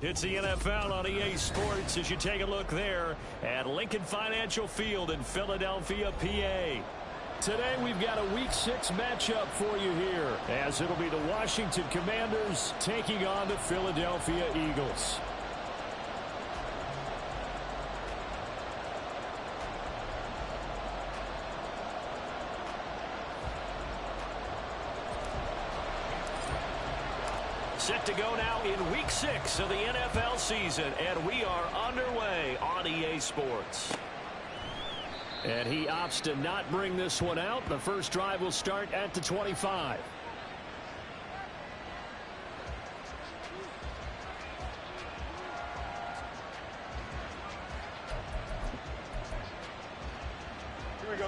It's the NFL on EA Sports as you take a look there at Lincoln Financial Field in Philadelphia, PA. Today we've got a Week 6 matchup for you here, as it'll be the Washington Commanders taking on the Philadelphia Eagles. Set to go now in Week 6 of the NFL season, and we are underway on EA Sports. And he opts to not bring this one out. The first drive will start at the 25. Here we go.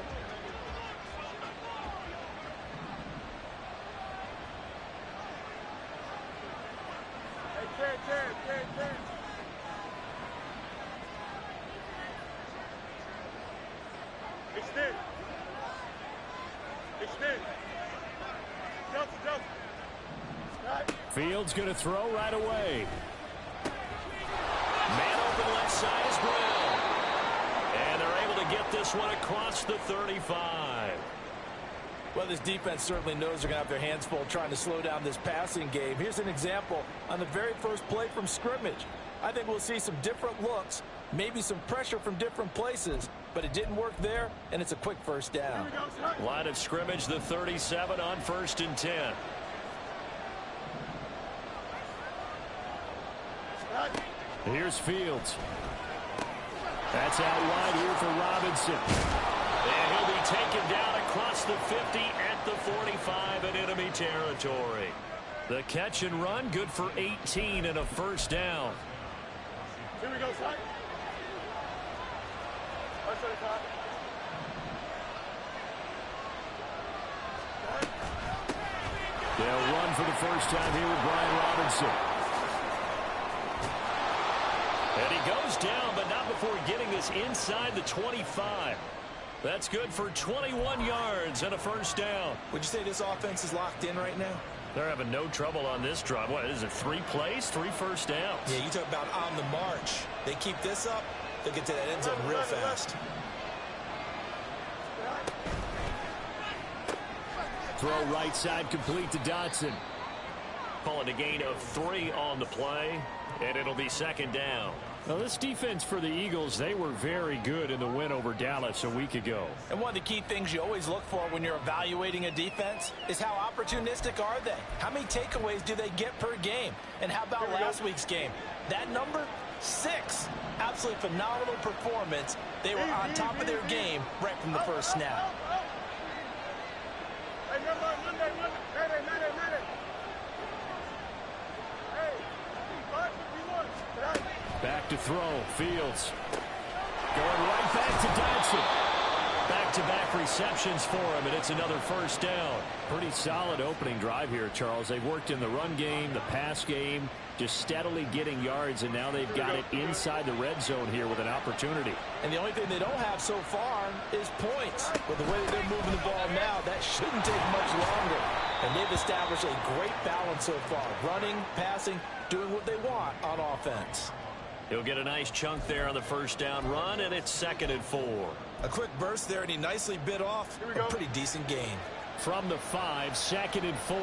Fields going to throw right away. Man open left side is Brown. And they're able to get this one across the 35. Well, this defense certainly knows they're going to have their hands full trying to slow down this passing game. Here's an example on the very first play from scrimmage. I think we'll see some different looks, maybe some pressure from different places, but it didn't work there, and it's a quick first down. Line of scrimmage, the 37 on 1st and 10. Here's Fields. That's out wide here for Robinson. And he'll be taken down across the 50 at the 45 in enemy territory. The catch and run, good for 18 and a first down. Here we go, son. They'll run for the first time here with Brian Robinson. And he goes down, but not before getting this inside the 25. That's good for 21 yards and a first down. Would you say this offense is locked in right now? They're having no trouble on this drive. What is it, 3 plays, 3 first downs? Yeah, you talk about on the march. They keep this up, they'll get to that end zone real fast. Throw right side complete to Dotson. Calling a gain of 3 on the play, and it'll be second down. Now, this defense for the Eagles, they were very good in the win over Dallas a week ago. And one of the key things you always look for when you're evaluating a defense is how opportunistic are they? How many takeaways do they get per game? And how about last week's game? That number, 6. Absolutely phenomenal performance. They were on top of their game right from the first snap. Back to throw, Fields. Going right back to Dotson. Back-to-back receptions for him, and it's another first down. Pretty solid opening drive here, Charles. They've worked in the run game, the pass game, just steadily getting yards, and now they've got it inside the red zone here with an opportunity. And the only thing they don't have so far is points. But the way that they're moving the ball now, that shouldn't take much longer. And they've established a great balance so far. Running, passing, doing what they want on offense. He'll get a nice chunk there on the first down run, and it's 2nd and 4. A quick burst there, and he nicely bit off a pretty decent gain. From the 5, 2nd and 4.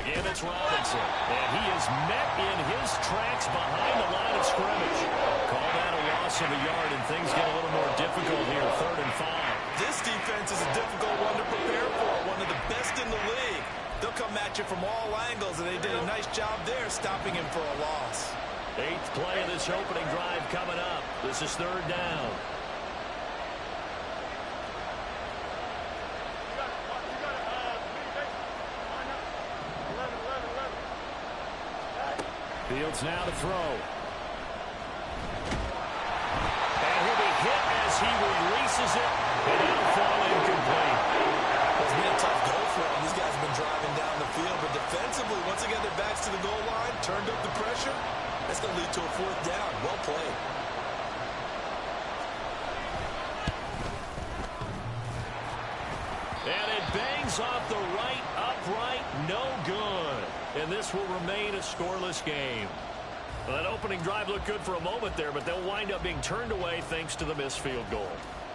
Again, it's Robinson, and he is met in his tracks behind the line of scrimmage. Call that a loss of a yard, and things get a little more difficult here, 3rd and 5. This defense is a difficult one to prepare for, one of the best in the league. They'll come at you from all angles, and they did a nice job there stopping him for a loss. 8th play of this opening drive coming up. This is 3rd down. Fields now to throw. And he'll be hit as he releases it, and it'll fall incomplete. It's been a tough goal for him. These guys have been driving down the field, but defensively, once again, their backs to the goal line, turned up the pressure. That's going to lead to a 4th down. Well played. And it Swings off the right, upright, no good. And this will remain a scoreless game. Well, that opening drive looked good for a moment there, but they'll wind up being turned away thanks to the missed field goal.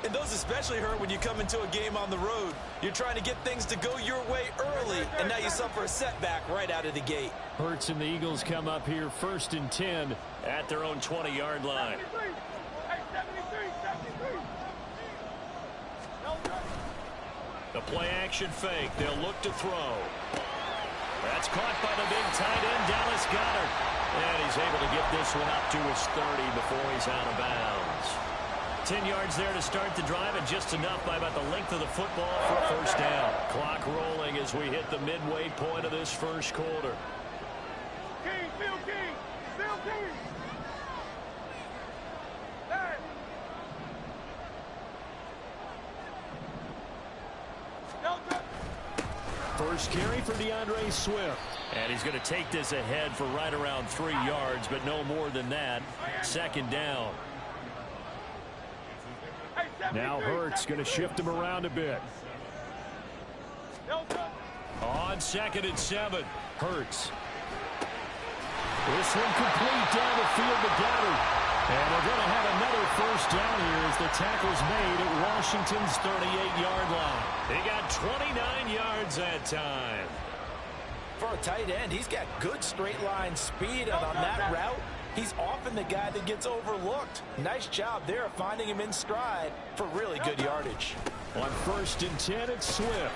And those especially hurt when you come into a game on the road. You're trying to get things to go your way early, and now you suffer a setback right out of the gate. Hurts and the Eagles come up here 1st and 10 at their own 20-yard line. The play-action fake. They'll look to throw. That's caught by the big tight end, Dallas Goedert. And he's able to get this one up to his 30 before he's out of bounds. 10 yards there to start the drive, and just enough by about the length of the football for a first down. Clock rolling as we hit the midway point of this first quarter. King, Phil King, Phil King. Hey. First carry for DeAndre Swift. And he's going to take this ahead for right around 3 yards, but no more than that. Second down. Now Hurts going to shift him around a bit. On 2nd and 7. Hurts. This one complete down the field to Goedert. And they're going to have another first down here as the tackle's made at Washington's 38-yard line. They got 29 yards that time. For a tight end, he's got good straight line speed, and on that route, he's often the guy that gets overlooked. Nice job there of finding him in stride for really good yardage. On 1st and 10, it's Swift.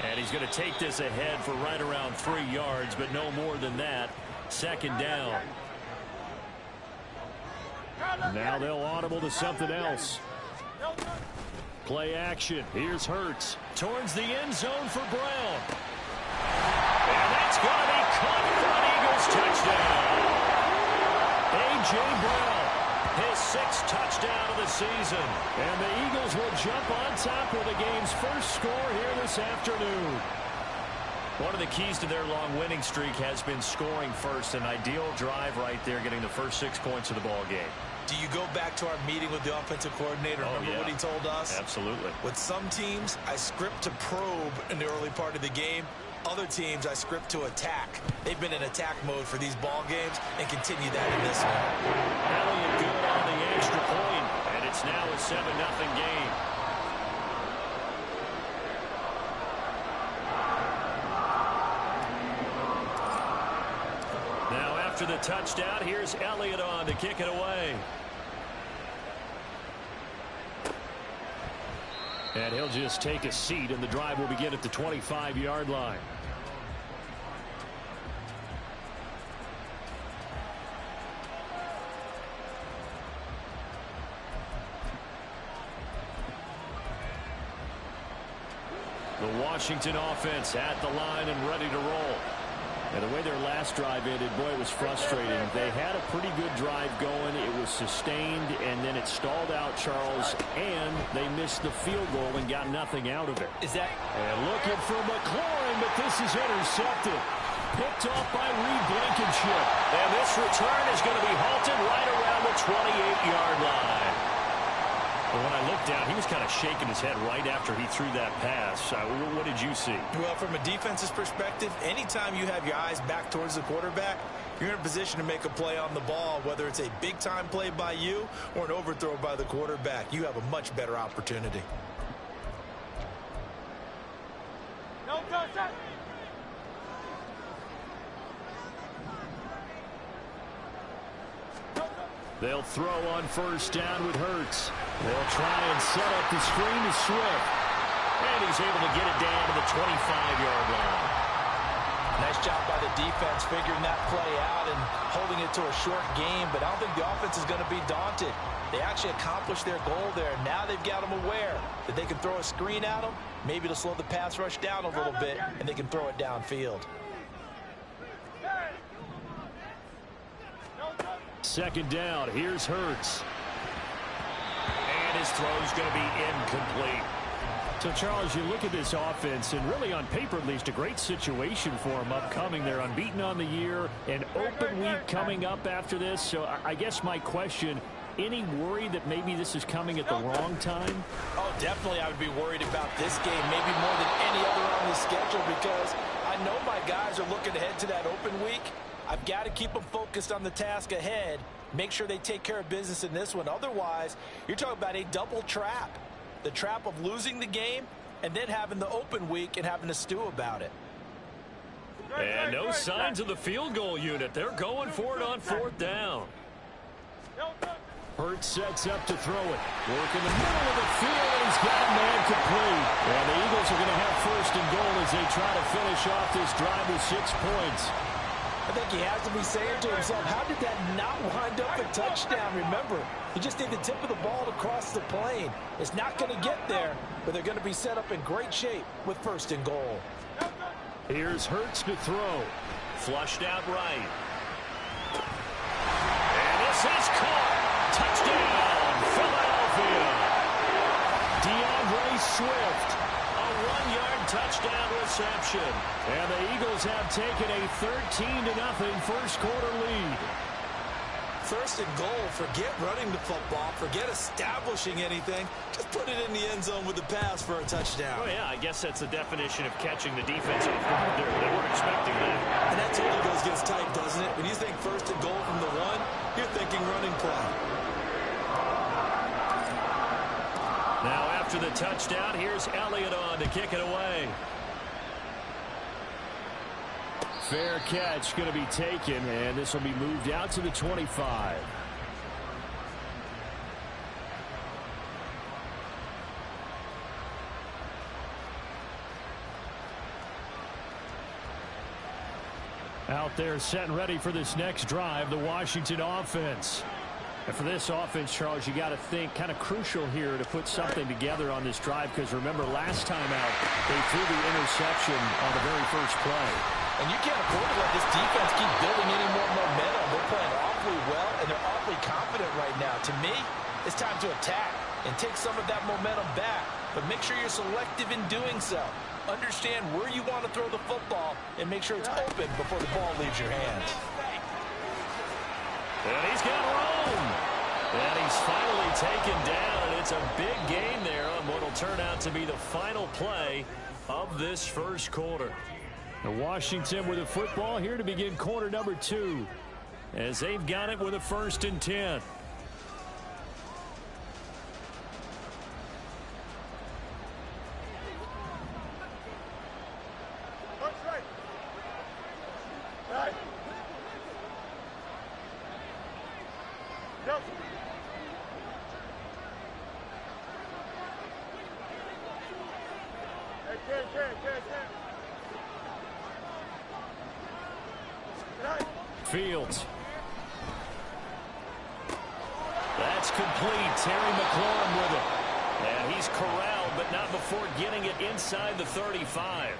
And he's going to take this ahead for right around 3 yards, but no more than that. Second down. Now they'll audible to something else. Play action. Here's Hurts. Towards the end zone for Brown. And that's going to be caught for an Eagles touchdown. A.J. Brown, his 6th touchdown of the season. And the Eagles will jump on top with the game's first score here this afternoon. One of the keys to their long winning streak has been scoring first. An ideal drive right there, getting the first 6 points of the ball game. Do you go back to our meeting with the offensive coordinator? Remember what he told us? Absolutely. With some teams, I script to probe in the early part of the game. Other teams, I script to attack. They've been in attack mode for these ball games and continue that in this one. Elliott good on the extra point, and it's now a 7-0 game. Now after the touchdown, here's Elliott on to kick it away. And he'll just take a seat, and the drive will begin at the 25-yard line. The Washington offense at the line and ready to roll. And the way their last drive ended, boy, it was frustrating. They had a pretty good drive going. It was sustained, and then it stalled out, Charles, and they missed the field goal and got nothing out of it. And looking for McLaurin, but this is intercepted. Picked off by Reed Blankenship. And this return is going to be halted right around the 28-yard line. But when I looked down, he was kind of shaking his head right after he threw that pass. What did you see? Well, from a defense's perspective, anytime you have your eyes back towards the quarterback, you're in a position to make a play on the ball, whether it's a big-time play by you or an overthrow by the quarterback. You have a much better opportunity. No touch. They'll throw on first down with Hurts. They'll try and set up the screen to Swift. And he's able to get it down to the 25-yard line. Nice job by the defense figuring that play out and holding it to a short game, but I don't think the offense is going to be daunted. They actually accomplished their goal there. Now they've got them aware that they can throw a screen at them, maybe to slow the pass rush down a little bit, and they can throw it downfield. Second down, here's Hurts. And his throw's going to be incomplete. So, Charles, you look at this offense, and really on paper at least, a great situation for them upcoming. They're unbeaten on the year, an open week coming up after this. So I guess my question, Any worry that maybe this is coming at the wrong time? Oh, definitely I would be worried about this game, maybe more than any other on the schedule, because I know my guys are looking ahead to that open week. I've got to keep them focused on the task ahead, make sure they take care of business in this one. Otherwise, you're talking about a double trap. The trap of losing the game and then having the open week and having to stew about it. And no signs of the field goal unit. They're going for it on fourth down. Hurts sets up to throw it. Work in the middle of the field, and he's got a man complete. And the Eagles are going to have first and goal as they try to finish off this drive with 6 points. I think he has to be saying to himself, how did that not wind up a touchdown? Remember, you just need the tip of the ball to cross the plane. It's not going to get there, but they're going to be set up in great shape with first and goal. Here's Hurts to throw. Flushed out right. And this is caught. Touchdown, Philadelphia. DeAndre Swift. A 1-yard touchdown reception. And the Eagles have taken a 13-0 first quarter lead. First and goal, forget running the football, forget establishing anything. Just put it in the end zone with the pass for a touchdown. Oh, yeah, I guess that's the definition of catching the defense off guard there. They weren't expecting that. And that totally goes against type, doesn't it? When you think first and goal from the 1, you're thinking running play. Now after the touchdown, here's Elliott on to kick it away. Fair catch going to be taken, and this will be moved out to the 25. Out there set and ready for this next drive, the Washington offense. And for this offense, Charles, you got to think kind of crucial here to put something together on this drive, because remember last time out they threw the interception on the very first play. And you can't afford to let this defense keep building any more momentum. They're playing awfully well, and they're awfully confident right now. To me, it's time to attack and take some of that momentum back, but make sure you're selective in doing so. Understand where you want to throw the football and make sure it's open before the ball leaves your hands. And he's got room. And he's finally taken down, and it's a big gain there on what will turn out to be the final play of this first quarter. The Washington with the football here to begin quarter number 2, as they've got it with a 1st and 10. Fields. That's complete. Terry McLaurin with it. And he's corralled, but not before getting it inside the 35.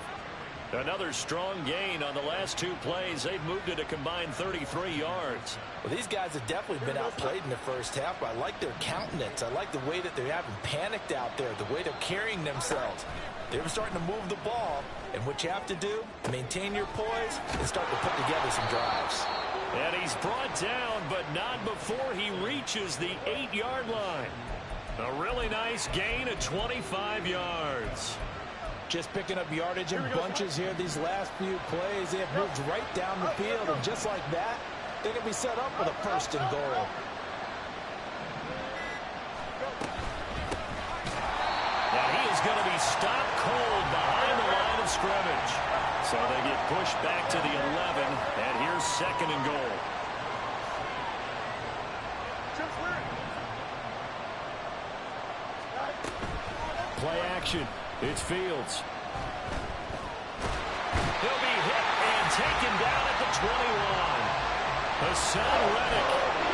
Another strong gain on the last 2 plays. They've moved it a combined 33 yards. Well, these guys have definitely been outplayed in the first half, but I like their countenance. I like the way that they haven't panicked out there, the way they're carrying themselves. They're starting to move the ball, and what you have to do, maintain your poise and start to put together some drives. And he's brought down, but not before he reaches the 8-yard line. A really nice gain of 25 yards. Just picking up yardage in bunches here these last few plays. They have moved right down the field, and just like that, they're going to be set up with a 1st and goal. Now he is going to be stopped cold behind the line of scrimmage. So they get pushed back to the 11, and here's 2nd and goal. Play action. It's Fields. He'll be hit and taken down at the 21. Hassan Reddick,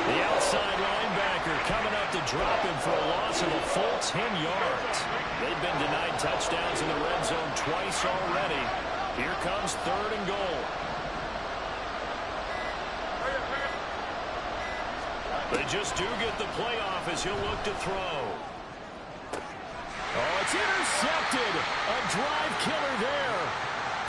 the outside linebacker, coming up to drop him for a loss of a full 10 yards. They've been denied touchdowns in the red zone twice already. Here comes 3rd and goal. They just do get the playoff as he'll look to throw. Oh, it's intercepted. A drive killer there.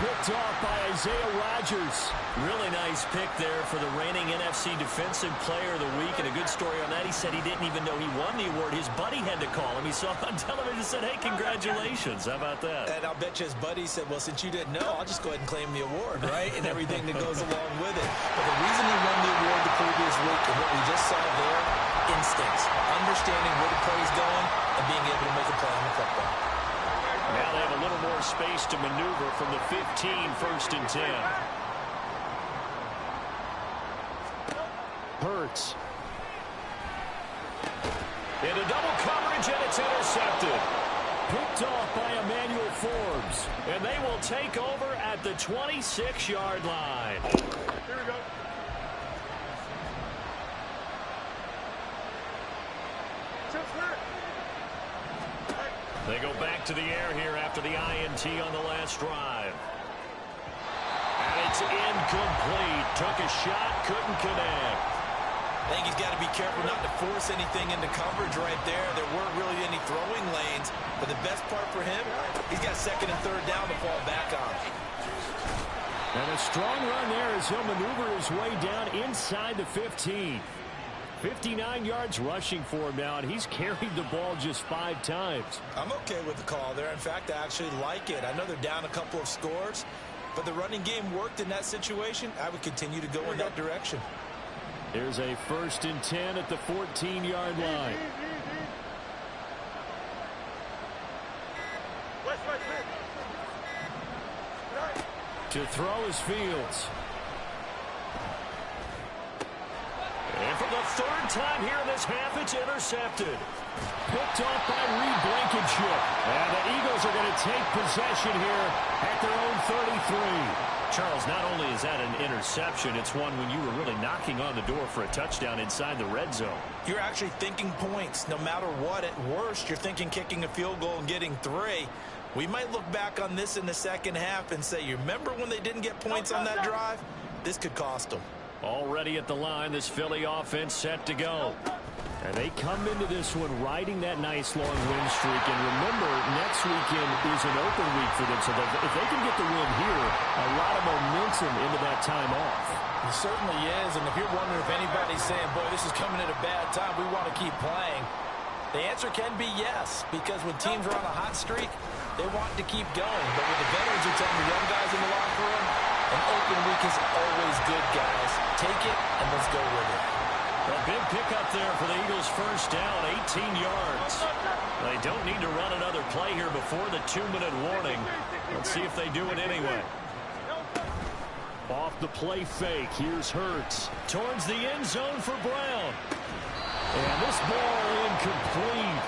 picked off by Isaiah Rodgers. Really nice pick there for the reigning NFC Defensive Player of the Week. And a good story on that, he said he didn't even know he won the award. His buddy had to call him. He saw him on television and said, hey, congratulations. How about that? And I'll bet you his buddy said, well, since you didn't know, I'll just go ahead and claim the award, right? And everything that goes along with it. But the reason he won the award the previous week and what we just saw there, instincts, understanding where the play's going and being able to make a play on the football. Now they have a little more space to maneuver from the 15, 1st and 10. Hurts. Into double coverage, and it's intercepted. Picked off by Emmanuel Forbes. And they will take over at the 26-yard line. Here we go. They go back to the air here after the INT on the last drive. And it's incomplete. Took a shot, couldn't connect. I think he's got to be careful not to force anything into coverage right there. There weren't really any throwing lanes. But the best part for him, he's got 2nd and 3rd down to fall back on. And a strong run there as he'll maneuver his way down inside the 15. 59 yards rushing for him now, and he's carried the ball just 5 times. I'm okay with the call there. In fact, I actually like it. I know they're down a couple of scores, but the running game worked in that situation. I would continue to go in that direction. Here's a 1st and 10 at the 14-yard line. To throw is Fields. And for the 3rd time here in this half, it's intercepted. Picked off by Reed Blankenship. And the Eagles are going to take possession here at their own 33. Charles, not only is that an interception, it's one when you were really knocking on the door for a touchdown inside the red zone. You're actually thinking points. No matter what, at worst, you're thinking kicking a field goal and getting 3. We might look back on this in the second half and say, you remember when they didn't get points on that drive? This could cost them. Already at the line, this Philly offense set to go. And they come into this one riding that nice long win streak. And remember, next weekend is an open week for them. So if they can get the win here, a lot of momentum into that time off. It certainly is. And if you're wondering if anybody's saying, boy, this is coming at a bad time, we want to keep playing, the answer can be yes. Because when teams are on a hot streak, they want to keep going. But when the veterans are telling the young guys in the locker room, an open week is always good, guys. Take it and let's go with it. A big pickup there for the Eagles' 1st down, 18 yards. They don't need to run another play here before the 2-minute warning. Let's see if they do it anyway. Off the play fake, here's Hurts. Towards the end zone for Brown. And this ball incomplete.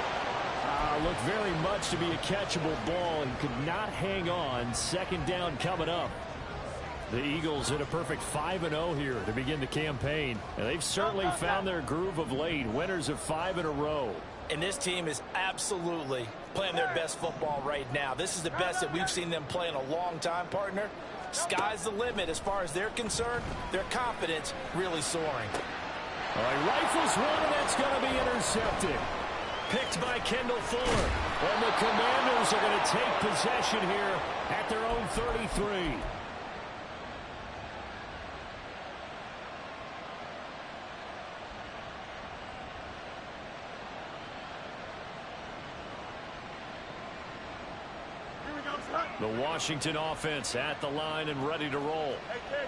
Looked very much to be a catchable ball and could not hang on. 2nd down coming up. The Eagles hit a perfect 5-0 here to begin the campaign. And they've certainly found their groove of late. Winners of 5 in a row. And this team is absolutely playing their best football right now. This is the best that we've seen them play in a long time, partner. Sky's the limit as far as they're concerned. Their confidence really soaring. All right, rifles one, and that's going to be intercepted. Picked by Kendall Fuller. And the Commanders are going to take possession here at their own 33. The Washington offense at the line and ready to roll.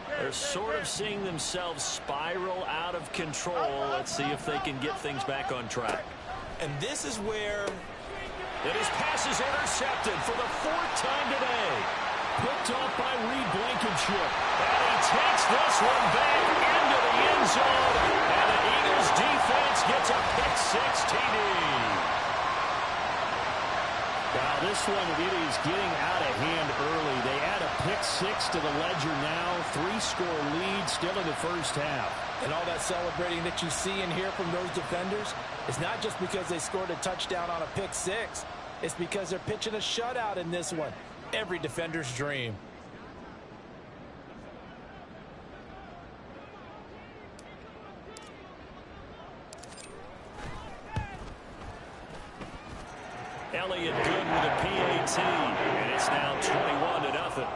They're sort of seeing themselves spiral out of control. Let's see if they can get things back on track. And this is where his pass is intercepted for the 4th time today. Picked off by Reed Blankenship. And he takes this one back into the end zone. And the Eagles defense gets a pick-6 TD. Wow, this one, it is getting out of hand early. They add a pick-6 to the ledger now. 3-score lead still in the 1st half. And all that celebrating that you see and hear from those defenders is not just because they scored a touchdown on a pick-6. It's because they're pitching a shutout in this one. Every defender's dream. Elliott good with a PAT, and it's now 21-0.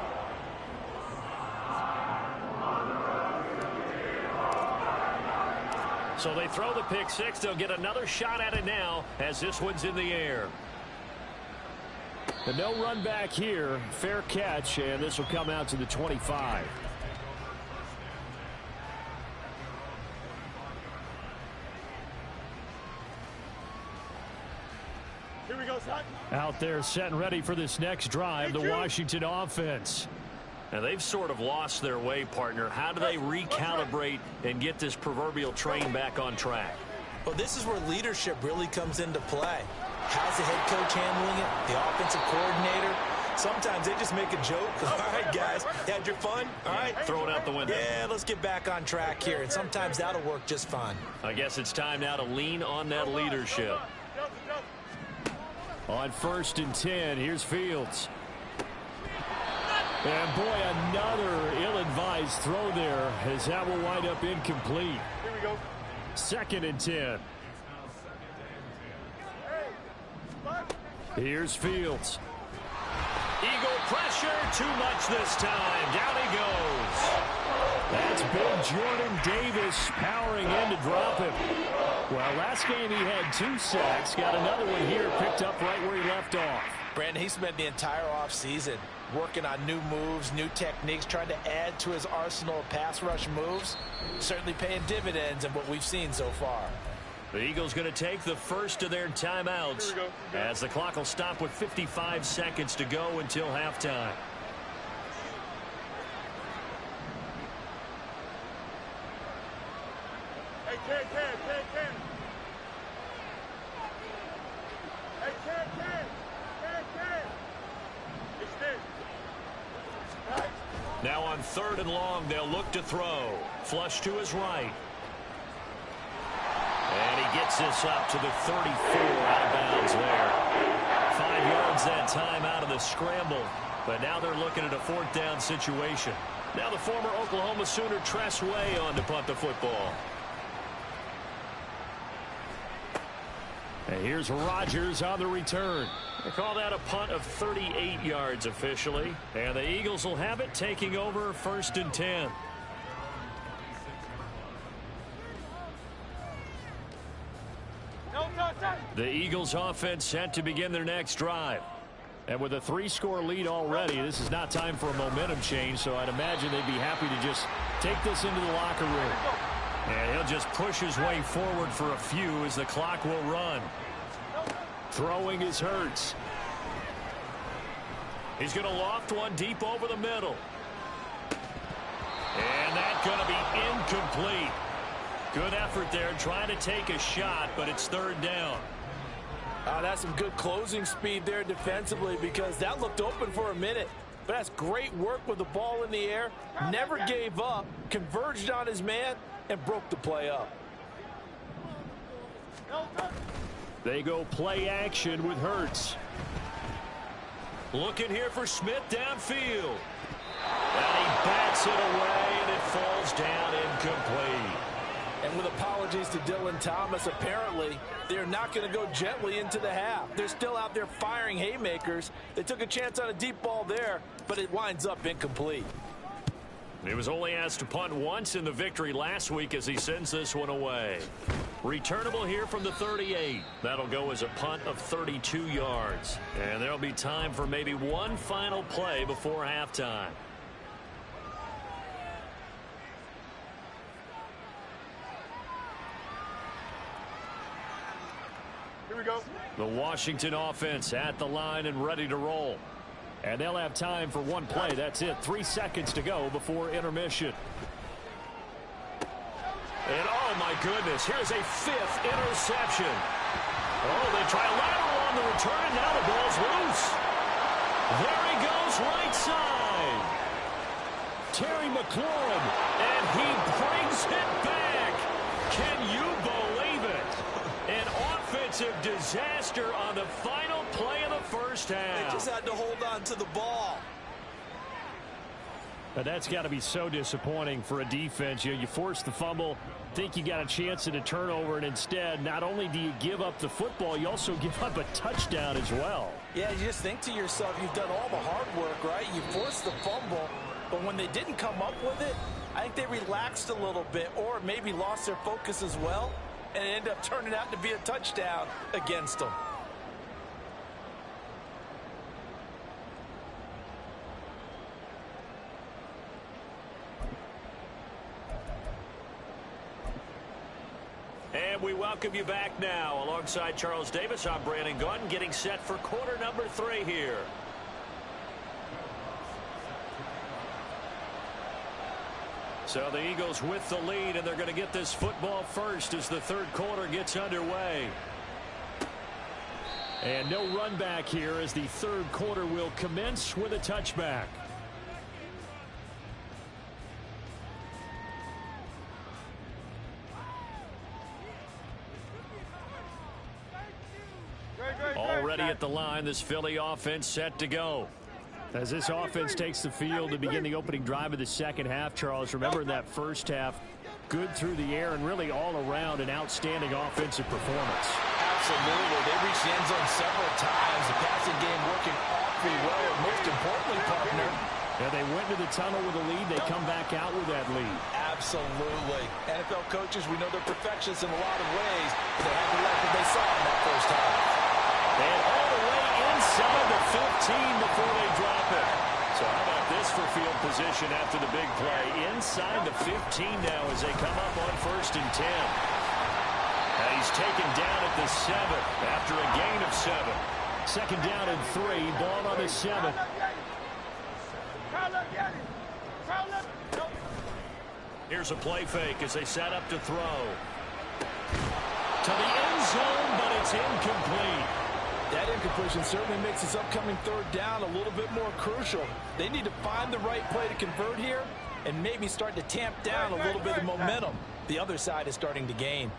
So they throw the pick six. They'll get another shot at it now as this one's in the air. And no run back here. Fair catch, and this will come out to the 25. Here we go, son. Out there set and ready for this next drive, the Washington offense. Now they've sort of lost their way, partner. How do they recalibrate and get this proverbial train back on track? Well, this is where leadership really comes into play. How's the head coach handling it? The offensive coordinator? Sometimes they just make a joke. All right, guys, had your fun? All right. Throw it out the window. Yeah, let's get back on track here. And sometimes that'll work just fine. I guess it's time now to lean on that leadership. On 1st and 10, here's Fields. And boy, another ill-advised throw there as that will wind up incomplete. Here we go. 2nd and 10. Here's Fields. Eagle pressure, too much this time. Down he goes. That's big Jordan Davis powering in to drop him. Well, last game he had 2 sacks. Got another one here picked up right where he left off. Brandon, he spent the entire offseason working on new moves, new techniques, trying to add to his arsenal of pass rush moves. Certainly paying dividends in what we've seen so far. The Eagles going to take the first of their timeouts as the clock will stop with 55 seconds to go until halftime. Hey, Ken. Hey, Ken. It's this. Right. Now on 3rd and long, they'll look to throw. Flush to his right. And he gets this up to the 34 out of bounds there. 5 yards that time out of the scramble. But now they're looking at a 4th down situation. Now the former Oklahoma Sooner Tress Way on to punt the football. And here's Rodgers on the return. They call that a punt of 38 yards officially. And the Eagles will have it, taking over 1st and 10. The Eagles offense set to begin their next drive. And with a 3-score lead already, this is not time for a momentum change, so I'd imagine they'd be happy to just take this into the locker room. And he'll just push his way forward for a few as the clock will run. Throwing is Hurts. He's going to loft one deep over the middle. And that's going to be incomplete. Good effort there trying to take a shot, but it's 3rd down. That's some good closing speed there defensively because that looked open for a minute. But that's great work with the ball in the air. Never gave up, converged on his man, and broke the play up. They go play action with Hurts. Looking here for Smith downfield. And he bats it away, and it falls down incomplete. And with apologies to Dylan Thomas, apparently they're not going to go gently into the half. They're still out there firing haymakers. They took a chance on a deep ball there, but it winds up incomplete. He was only asked to punt once in the victory last week as he sends this one away. Returnable here from the 38. That'll go as a punt of 32 yards. And there'll be time for maybe one final play before halftime. Here we go. The Washington offense at the line and ready to roll. And they'll have time for one play. That's it. 3 seconds to go before intermission. And oh my goodness, here's a 5th interception. Oh, they try lateral on the return, and now the ball's loose. There he goes, right side. Terry McLaurin, and he brings it back. Can you believe it? An offensive disaster on the final play of the first half. They just had to hold on to the ball. But that's got to be so disappointing for a defense. You force the fumble, think you got a chance at a turnover, and instead, not only do you give up the football, you also give up a touchdown as well. Yeah, you just think to yourself, you've done all the hard work, right? You forced the fumble, but when they didn't come up with it, I think they relaxed a little bit or maybe lost their focus as well, and it ended up turning out to be a touchdown against them. And we welcome you back now. Alongside Charles Davis, I'm Brandon Gunn, getting set for quarter number 3 here. So the Eagles with the lead, and they're going to get this football first as the third quarter gets underway. And no run back here as the third quarter will commence with a touchback. Already at the line, this Philly offense set to go. As this offense takes the field to begin the opening drive of the second half, Charles, remember in that first half, good through the air and really all around an outstanding offensive performance. Absolutely. They reached the end zone several times. The passing game working awfully well. And most importantly, partner, yeah, they went to the tunnel with a lead. They come back out with that lead. Absolutely. NFL coaches, we know they're perfectionists in a lot of ways, but they had to like what they saw in that first half. And all the way inside the 15 before they drop it. So how about this for field position after the big play? Inside the 15 now as they come up on 1st and 10. And he's taken down at the 7 after a gain of 7. 2nd down and 3. Ball on the 7. Here's a play fake as they set up to throw. To the end zone, but it's incomplete. That incompletion certainly makes this upcoming 3rd down a little bit more crucial. They need to find the right play to convert here and maybe start to tamp down a little bit of momentum. The other side is starting to gain.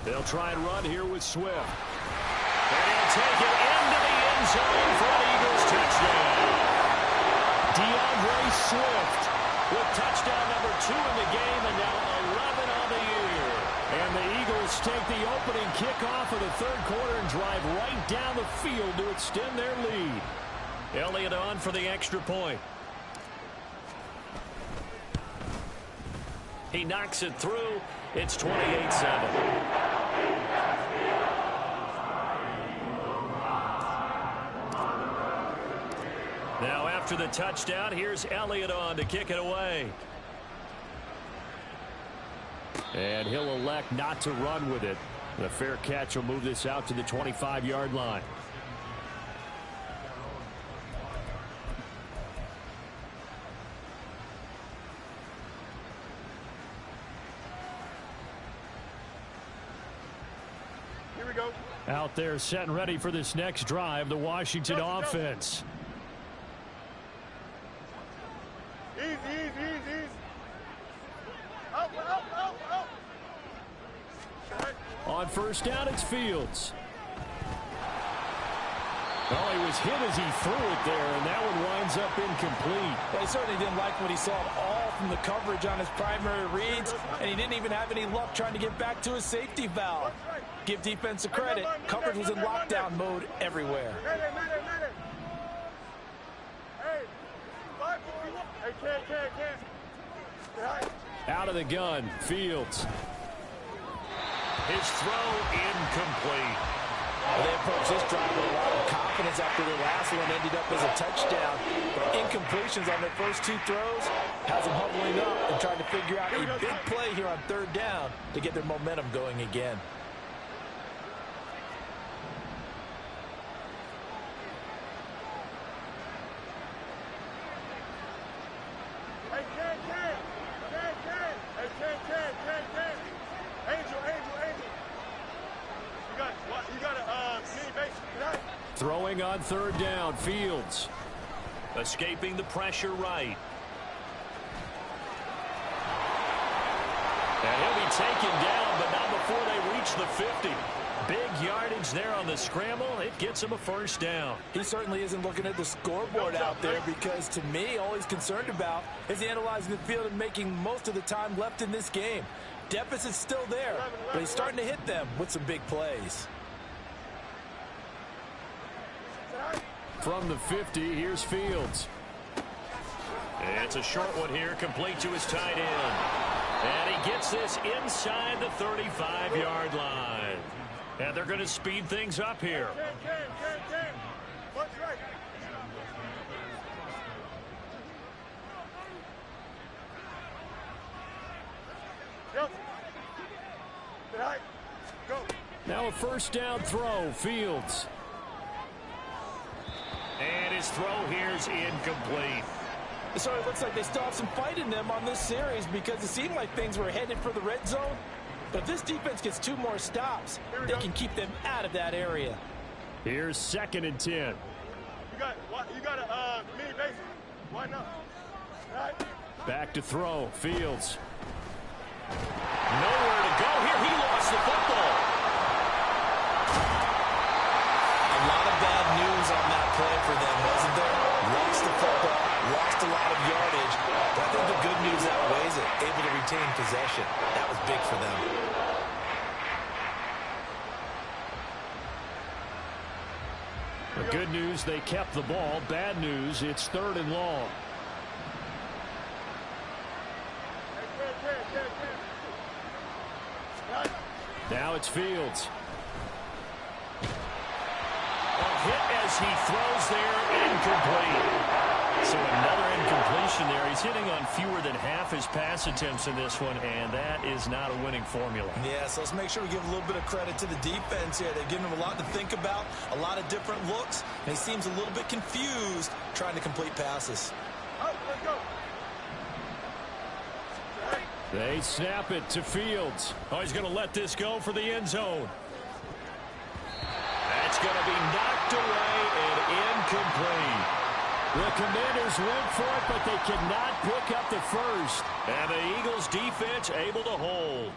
They'll try and run here with Swift. And he'll take it into the end zone for an Eagles touchdown. DeAndre Swift with touchdown number 2 in the game and now 11 on the year. And the Eagles take the opening kickoff of the third quarter and drive right down the field to extend their lead. Elliott on for the extra point. He knocks it through. It's 28-7. Now after the touchdown, here's Elliott on to kick it away. And he'll elect not to run with it. The fair catch will move this out to the 25-yard line. Here we go. Out there set and ready for this next drive, the Washington offense. Easy, easy, easy, easy. Up, up, up, up. On 1st down, it's Fields. Oh, he was hit as he threw it there, and that one winds up incomplete. Well, he certainly didn't like what he saw at all from the coverage on his primary reads, and he didn't even have any luck trying to get back to his safety valve. Give defense a credit. Coverage was in lockdown mode everywhere. Out of the gun, Fields. His throw incomplete. Well, they approached this drive with a lot of confidence after their last one ended up as a touchdown. But incompletions on their first 2 throws has them huddling up and trying to figure out a big play here on 3rd down to get their momentum going again. Throwing on 3rd down, Fields. Escaping the pressure right. And he'll be taken down, but not before they reach the 50. Big yardage there on the scramble. It gets him a 1st down. He certainly isn't looking at the scoreboard out there because, to me, all he's concerned about is analyzing the field and making most of the time left in this game. Deficit's still there, but he's starting to hit them with some big plays. From the 50, here's Fields. And it's a short one here, complete to his tight end. And he gets this inside the 35-yard line. And they're going to speed things up here. What's right? Yep. Good height. Go. Now a first down throw, Fields. And his throw here is incomplete. So it looks like they still have some fight in them on this series because it seemed like things were headed for the red zone. But if this defense gets 2 more stops, they can keep them out of that area. Here's 2nd and 10. You got a mini base. Why not? Right. Back to throw, Fields. Nowhere to go here. He lost the football. A lot of bad news on that play for them, wasn't there? Lost the football, lost a lot of yardage. But I think the good news outweighs it. Able to retain possession. That was big for them. The good news, they kept the ball. Bad news, it's 3rd and long. Now it's Fields. A hit as he throws there, incomplete. So another incompletion there. He's hitting on fewer than half his pass attempts in this one, and that is not a winning formula. Yeah, so let's make sure we give a little bit of credit to the defense here. They've given him a lot to think about, a lot of different looks, and he seems a little bit confused trying to complete passes. Let's go. They snap it to Fields. Oh, he's going to let this go for the end zone. That's going to be knocked away and incomplete. The Commanders went for it, but they cannot pick up the first. And the Eagles defense able to hold.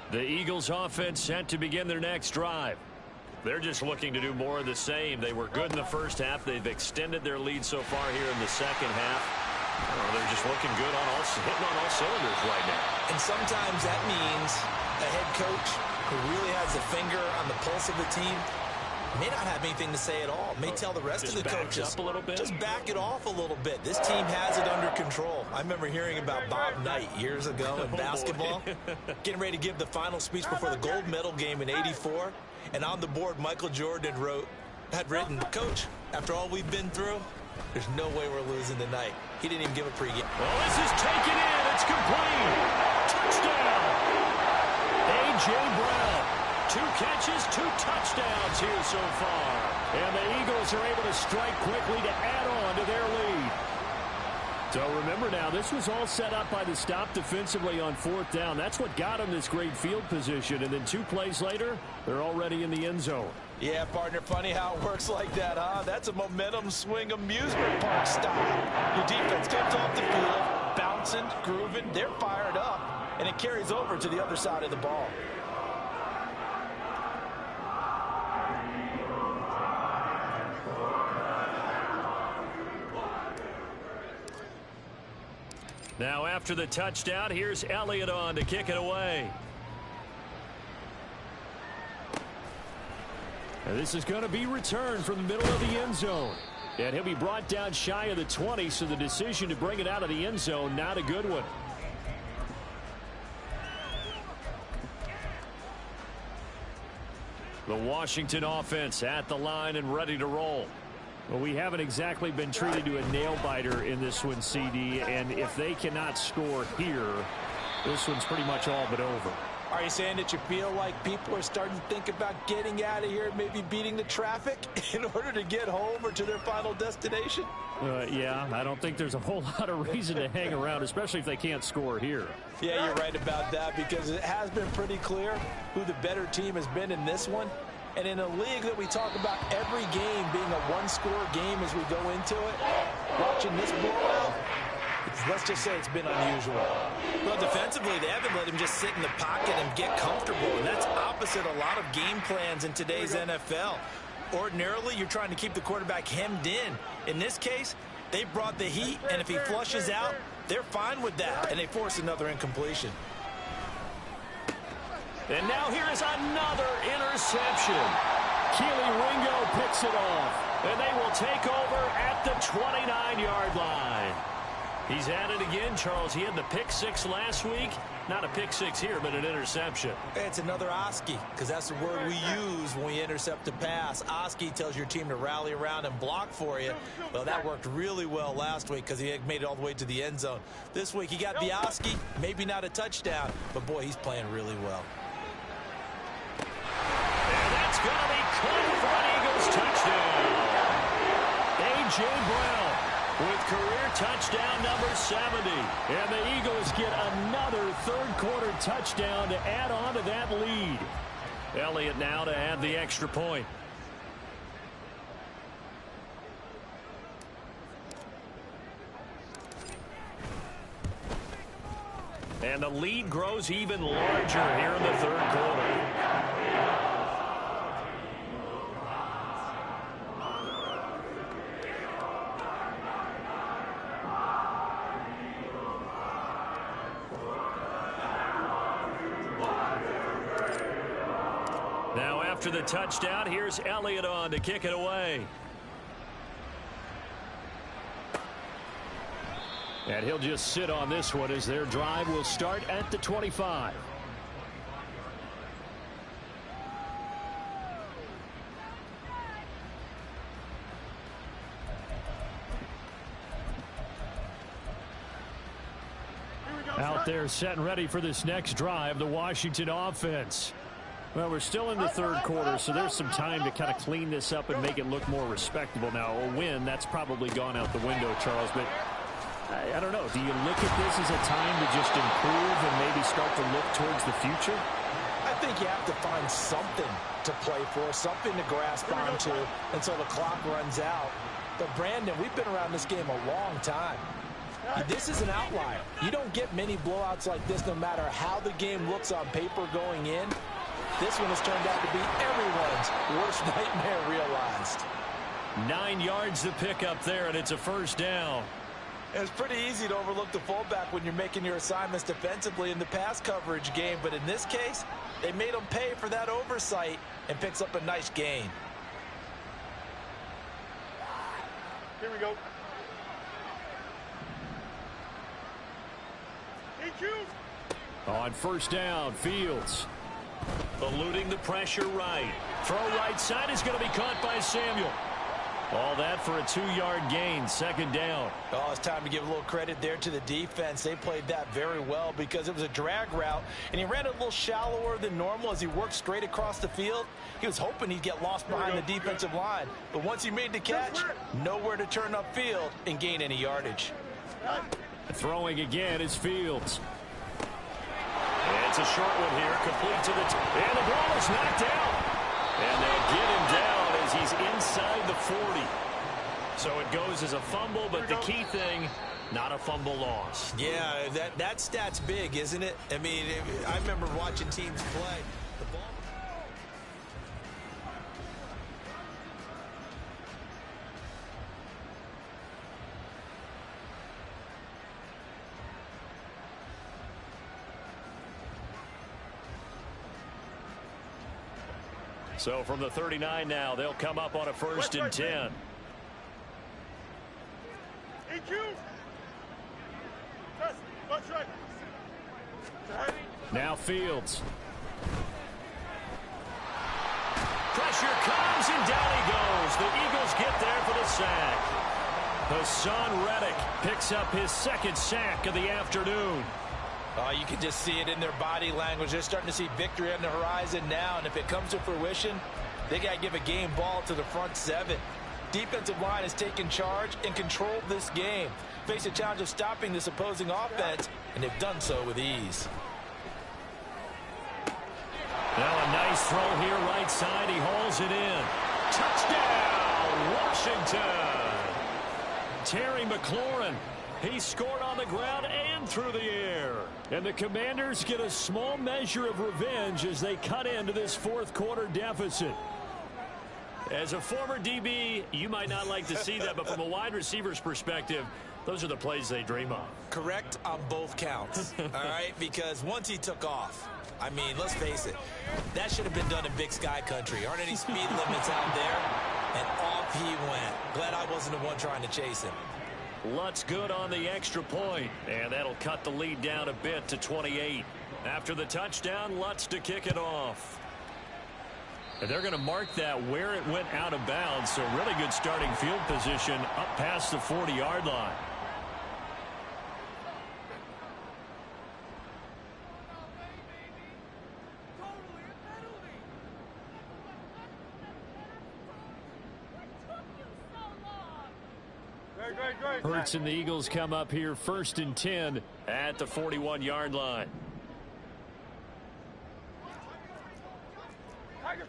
The Eagles offense set to begin their next drive. They're just looking to do more of the same. They were good in the first half. They've extended their lead so far here in the second half. They're just looking good hitting on all cylinders right now. And sometimes that means a head coach who really has a finger on the pulse of the team may not have anything to say at all. May tell the rest of the coaches, up a little bit. Just back it off a little bit. This team has it under control. I remember hearing about Bob Knight years ago in basketball, getting ready to give the final speech before the gold medal game in '84. And on the board, Michael Jordan had written, "Coach, after all we've been through, there's no way we're losing tonight." He didn't even give a pregame. Well, this is taken in. It's complete. Touchdown. A.J. Brown. 2 catches, 2 touchdowns here so far. And the Eagles are able to strike quickly to add on to their lead. So remember now, this was all set up by the stop defensively on 4th down. That's what got them this great field position. And then 2 plays later, they're already in the end zone. Yeah, partner, funny how it works like that, huh? That's a momentum swing amusement park style. Your defense comes off the field, bouncing, grooving, they're fired up, and it carries over to the other side of the ball. Now after the touchdown, here's Elliott on to kick it away. And this is going to be returned from the middle of the end zone. And he'll be brought down shy of the 20, so the decision to bring it out of the end zone, not a good one. The Washington offense at the line and ready to roll. Well, we haven't exactly been treated to a nail-biter in this one, CD, and if they cannot score here, this one's pretty much all but over. Are you saying that you feel like people are starting to think about getting out of here, maybe beating the traffic in order to get home or to their final destination? Yeah, I don't think there's a whole lot of reason to hang around, especially if they can't score here. Yeah, you're right about that, because it has been pretty clear who the better team has been in this one. And in a league that we talk about every game being a one-score game as we go into it, watching this blowout, let's just say it's been unusual. Well, defensively, they haven't let him just sit in the pocket and get comfortable, and that's opposite a lot of game plans in today's NFL. Ordinarily, you're trying to keep the quarterback hemmed in. In this case, they brought the heat, and if he flushes out, they're fine with that, and they force another incompletion. And now here is another interception. Keely Ringo picks it off, and they will take over at the 29-yard line. He's at it again, Charles. He had the pick six last week. Not a pick six here, but an interception. It's another Oski, because that's the word we use when we intercept a pass. Oski tells your team to rally around and block for you. Well, that worked really well last week because he had made it all the way to the end zone. This week he got the Oski, maybe not a touchdown, but boy, he's playing really well. And that's going to be caught for an Eagles touchdown. A.J. Brown with career touchdown number 70. And the Eagles get another third-quarter touchdown to add on to that lead. Elliott now to add the extra point. And the lead grows even larger here in the third quarter. Now after the touchdown, here's Elliott on to kick it away. And he'll just sit on this one as their drive will start at the 25. Out there set and ready for this next drive, the Washington offense. Well, we're still in the third quarter, so there's some time to kind of clean this up and make it look more respectable. Now, a win, that's probably gone out the window, Charles, but I don't know. Do you look at this as a time to just improve and maybe start to look towards the future? I think you have to find something to play for, something to grasp onto until the clock runs out. But, Brandon, we've been around this game a long time. This is an outlier. You don't get many blowouts like this no matter how the game looks on paper going in. This one has turned out to be everyone's worst nightmare realized. 9 yards to pick up there, and it's a first down. It's pretty easy to overlook the fullback when you're making your assignments defensively in the pass coverage game, but in this case, they made him pay for that oversight and picks up a nice gain. Here we go. On first down, Fields. Eluding the pressure right. Throw right side is going to be caught by Samuel. All that for a 2-yard gain, second down. Oh, it's time to give a little credit there to the defense. They played that very well because it was a drag route, and he ran it a little shallower than normal as he worked straight across the field. He was hoping he'd get lost behind the defensive line, but once he made the catch, nowhere to turn upfield and gain any yardage. Throwing again is Fields. It's a short one here, complete to the and the ball is knocked out. And they get him down as he's inside the 40. So it goes as a fumble, but the key thing, not a fumble loss. Yeah, that stat's big, isn't it? I mean, I remember watching teams play. The ball. So from the 39 now, they'll come up on a first and 10. Now Fields. Pressure comes and down he goes. The Eagles get there for the sack. Hassan Reddick picks up his second sack of the afternoon. Oh, you can just see it in their body language. They're starting to see victory on the horizon now, and if it comes to fruition, they got to give a game ball to the front seven. Defensive line has taken charge and controlled this game. Face a challenge of stopping this opposing offense, and they've done so with ease. Now a nice throw here right side. He hauls it in. Touchdown, Washington. Terry McLaurin. He scored on the ground and through the air. And the Commanders get a small measure of revenge as they cut into this fourth quarter deficit. As a former DB, you might not like to see that, but from a wide receiver's perspective, those are the plays they dream of. Correct on both counts, all right? Because once he took off, I mean, let's face it, that should have been done in Big Sky country. Aren't any speed limits out there? And off he went. Glad I wasn't the one trying to chase him. Lutz good on the extra point, and that'll cut the lead down a bit to 28. After the touchdown, Lutz to kick it off. And they're going to mark that where it went out of bounds, so really good starting field position up past the 40-yard line. Hurts and the Eagles come up here 1st and 10 at the 41-yard line. Tiger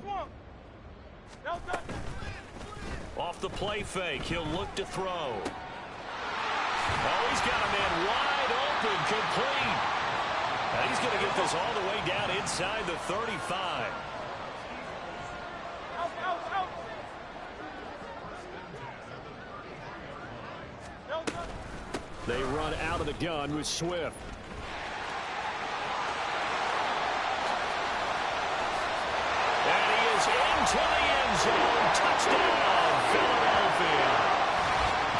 swamp. Off the play fake, he'll look to throw. Oh, he's got a man wide open, complete. And he's going to get this all the way down inside the 35. They run out of the gun with Swift. And he is into the end zone. Touchdown, Philadelphia.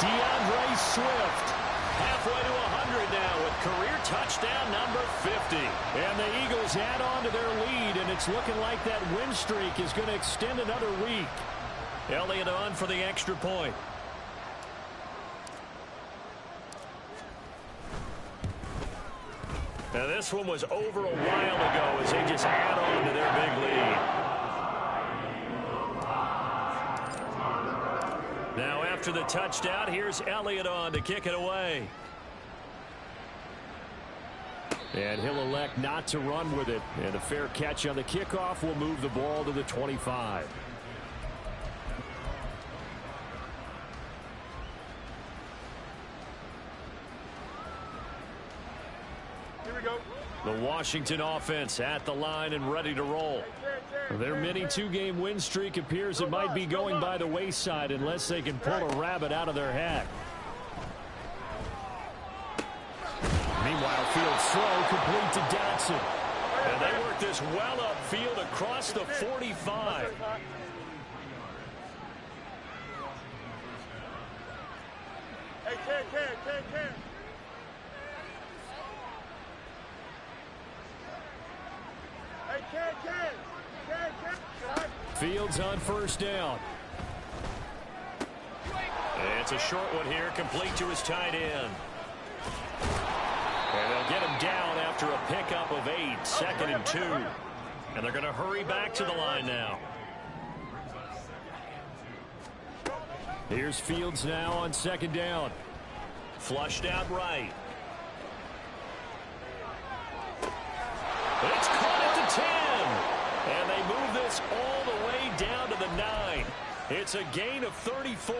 DeAndre Swift, halfway to 100 now with career touchdown number 50. And the Eagles add on to their lead, and it's looking like that win streak is going to extend another week. Elliott on for the extra point. Now this one was over a while ago as they just add on to their big lead. Now after the touchdown, here's Elliott on to kick it away. And he'll elect not to run with it. And a fair catch on the kickoff will move the ball to the 25. The Washington offense at the line and ready to roll. Their mini two-game win streak appears it might be going by the wayside unless they can pull a rabbit out of their hat. Meanwhile, field throw complete to Dodson. And they work this well upfield across the 45. Hey, Ken. Fields on 1st down. And it's a short one here, complete to his tight end. And they'll get him down after a pickup of 8, 2nd and 2. And they're going to hurry back to the line now. Here's Fields now on 2nd down. Flushed out right. It's caught at the 10. And they move this all the way down to the 9. It's a gain of 34.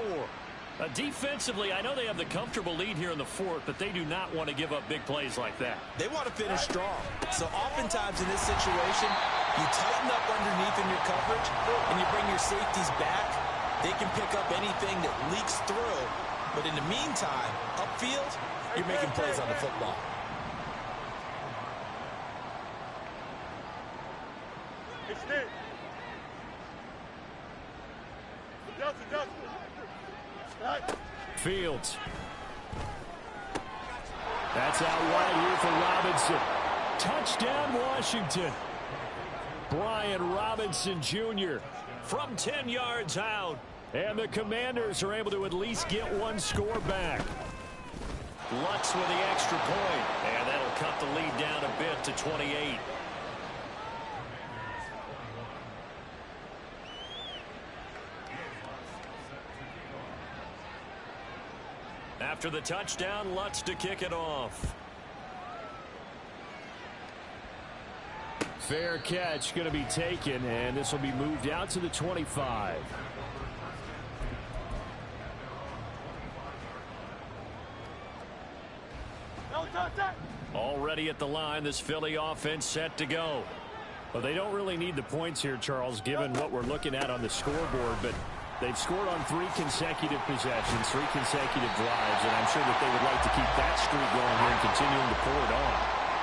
Defensively, I know they have the comfortable lead here in the 4th, but they do not want to give up big plays like that. They want to finish strong. So oftentimes in this situation, you tighten up underneath in your coverage, and you bring your safeties back. They can pick up anything that leaks through. But in the meantime, upfield, you're making plays on the football. Fields. That's out wide here for Robinson. Touchdown, Washington. Brian Robinson Jr. from 10 yards out. And the Commanders are able to at least get one score back. Lutz with the extra point. And that'll cut the lead down a bit to 28. After the touchdown, Lutz to kick it off. Fair catch going to be taken, and this will be moved out to the 25. Already at the line, this Philly offense set to go. Well, they don't really need the points here, Charles, given what we're looking at on the scoreboard, but they've scored on 3 consecutive possessions, 3 consecutive drives, and I'm sure that they would like to keep that streak going here and continuing to pour it on.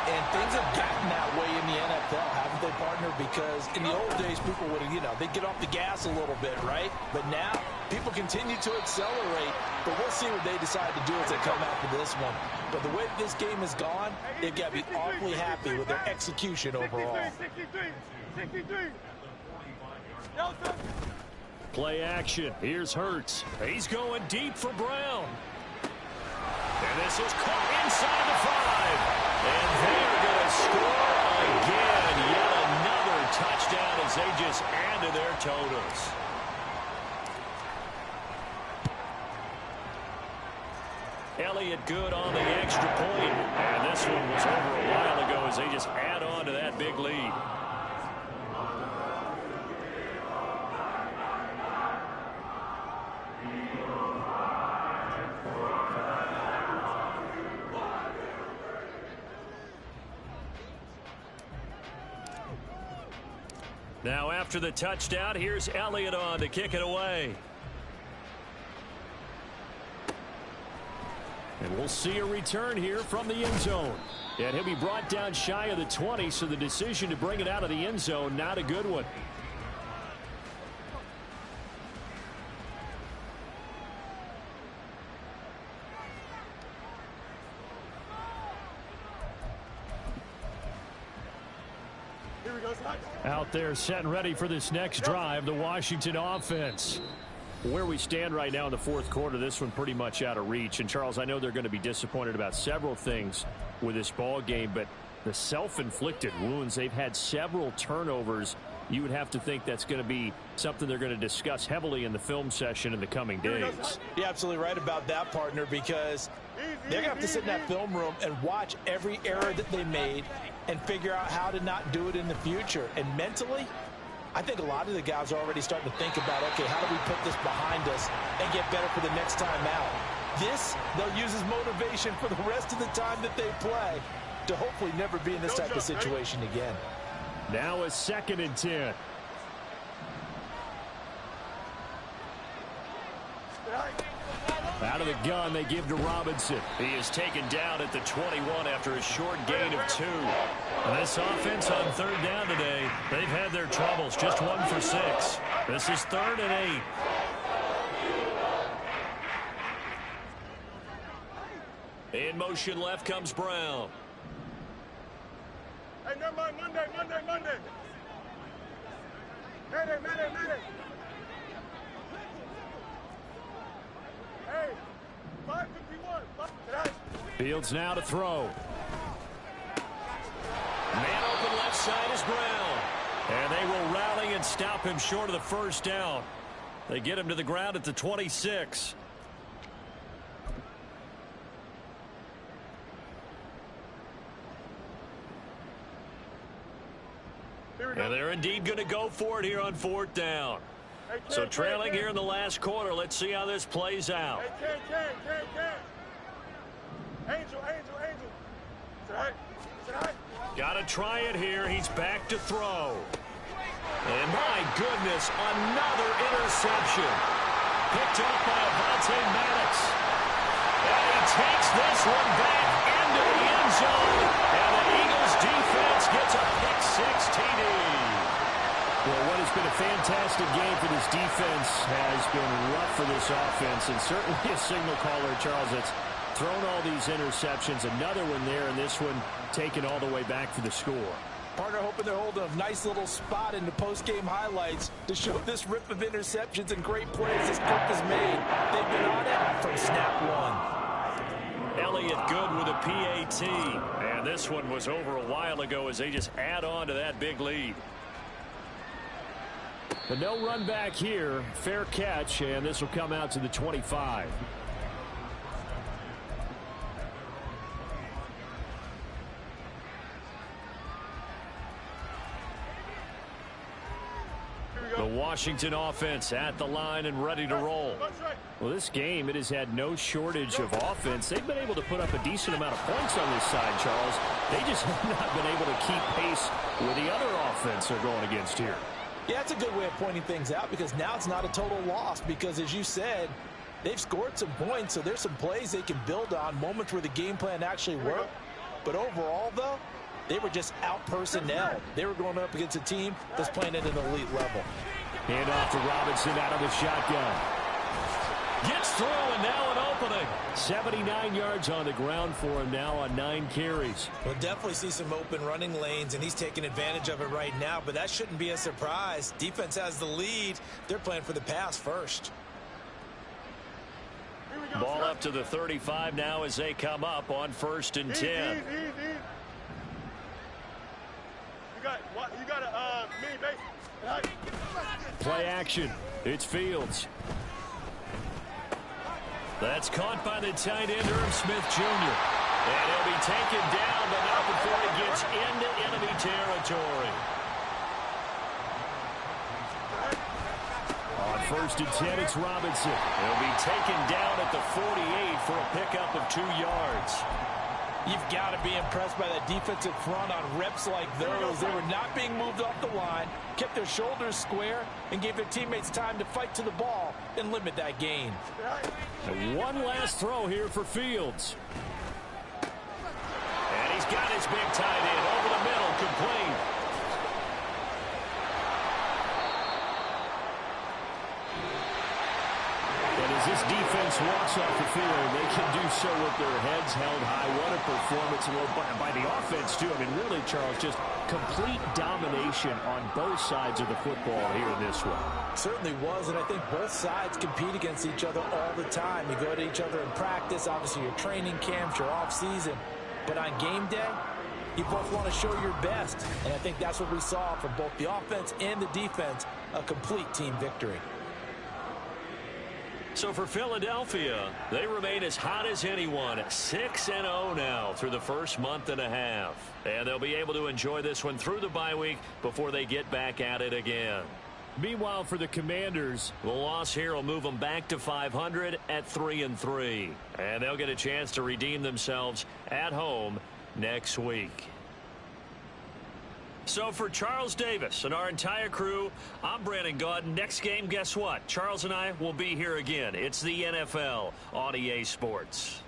And things have gotten that way in the NFL, haven't they, partner? Because in the old days, people would, they'd get off the gas a little bit, right? But now, people continue to accelerate, but we'll see what they decide to do as they come after this one. But the way that this game has gone, they've got to be awfully happy with their execution overall. 63. Play action. Here's Hurts. He's going deep for Brown. And this is caught inside the 5. And they're going to score again. Yet another touchdown as they just add to their totals. Elliott good on the extra point. And this one was over a while ago as they just add on to that big lead. Now after the touchdown, here's Elliott on to kick it away. And we'll see a return here from the end zone. And he'll be brought down shy of the 20, so the decision to bring it out of the end zone, not a good one. Out there set and ready for this next drive, the Washington offense. Where we stand right now in the 4th quarter, this one pretty much out of reach. And, Charles, I know they're going to be disappointed about several things with this ball game, but the self-inflicted wounds, they've had several turnovers. You would have to think that's going to be something they're going to discuss heavily in the film session in the coming days. You're absolutely right about that, partner, because they're going to have to sit in that film room and watch every error that they made and figure out how to not do it in the future. And mentally, I think a lot of the guys are already starting to think about, okay, how do we put this behind us and get better for the next time out? This, they'll use as motivation for the rest of the time that they play to hopefully never be in this type of situation again. Now a 2nd and 10. Out of the gun, they give to Robinson. He is taken down at the 21 after a short gain of 2. And this offense on 3rd down today, they've had their troubles. Just 1 for 6. This is 3rd and 8. In motion left comes Brown. Hey, never mind. Monday. Mayday. Hey, 5:51. Fields now to throw. Man open left side is Brown. And they will rally and stop him short of the 1st down. They get him to the ground at the 26. And they're indeed going to go for it here on 4th down. So trailing here in the last quarter. Let's see how this plays out. Hey, Angel. Got to try it here. He's back to throw. And my goodness, another interception. Picked up by Avonte Maddox. And he takes this one back into the end zone. And the Eagles defense gets a pick-6 TD. Well, what has been a fantastic game for this defense has been rough for this offense, and certainly a signal caller, Charles, that's thrown all these interceptions. Another one there, and this one taken all the way back for the score. Partner hoping they're holding a nice little spot in the post-game highlights to show this rip of interceptions and great plays this Cook has made. They've been on it from snap 1. Elliott good with a PAT, and this one was over a while ago as they just add on to that big lead. But no run back here. Fair catch, and this will come out to the 25. Here The Washington offense at the line and ready to roll. Well, this game, it has had no shortage of offense. They've been able to put up a decent amount of points on this side, Charles. They just have not been able to keep pace with the other offense they're going against here. Yeah, that's a good way of pointing things out, because now it's not a total loss, because as you said, they've scored some points, so there's some plays they can build on, moments where the game plan actually worked. But overall, though, they were just out-personnel. They were going up against a team that's playing at an elite level. Hand off to Robinson out of the shotgun. Gets through, and now an opening. 79 yards on the ground for him now on 9 carries. We'll definitely see some open running lanes, and he's taking advantage of it right now, but that shouldn't be a surprise. Defense has the lead. They're playing for the pass first. Ball up to the 35 now as they come up on 1st and 10. Easy. You got a mini base. Play action. It's Fields. That's caught by the tight end, Irv Smith Jr. And he'll be taken down, but not before he gets into enemy territory. On 1st and 10, it's Robinson. He'll be taken down at the 48 for a pickup of 2 yards. You've got to be impressed by that defensive front on reps like those. They were not being moved off the line, kept their shoulders square, and gave their teammates time to fight to the ball and limit that gain. And one last throw here for Fields. And he's got his big tight end over the middle, complete. And as this defense walks off the field, they can do so with their heads held high. What a performance by the offense, too. I mean, really, Charles, just complete domination on both sides of the football here in this one. Certainly was, and I think both sides compete against each other all the time. You go to each other in practice, obviously your training camps, your off-season. But on game day, you both want to show your best. And I think that's what we saw from both the offense and the defense, a complete team victory. So for Philadelphia, they remain as hot as anyone, 6-0 now through the first month and a half. And they'll be able to enjoy this one through the bye week before they get back at it again. Meanwhile, for the Commanders, the loss here will move them back to 500 at 3-3. And they'll get a chance to redeem themselves at home next week. So for Charles Davis and our entire crew, I'm Brandon Gaudin. Next game, guess what? Charles and I will be here again. It's the NFL on EA Sports.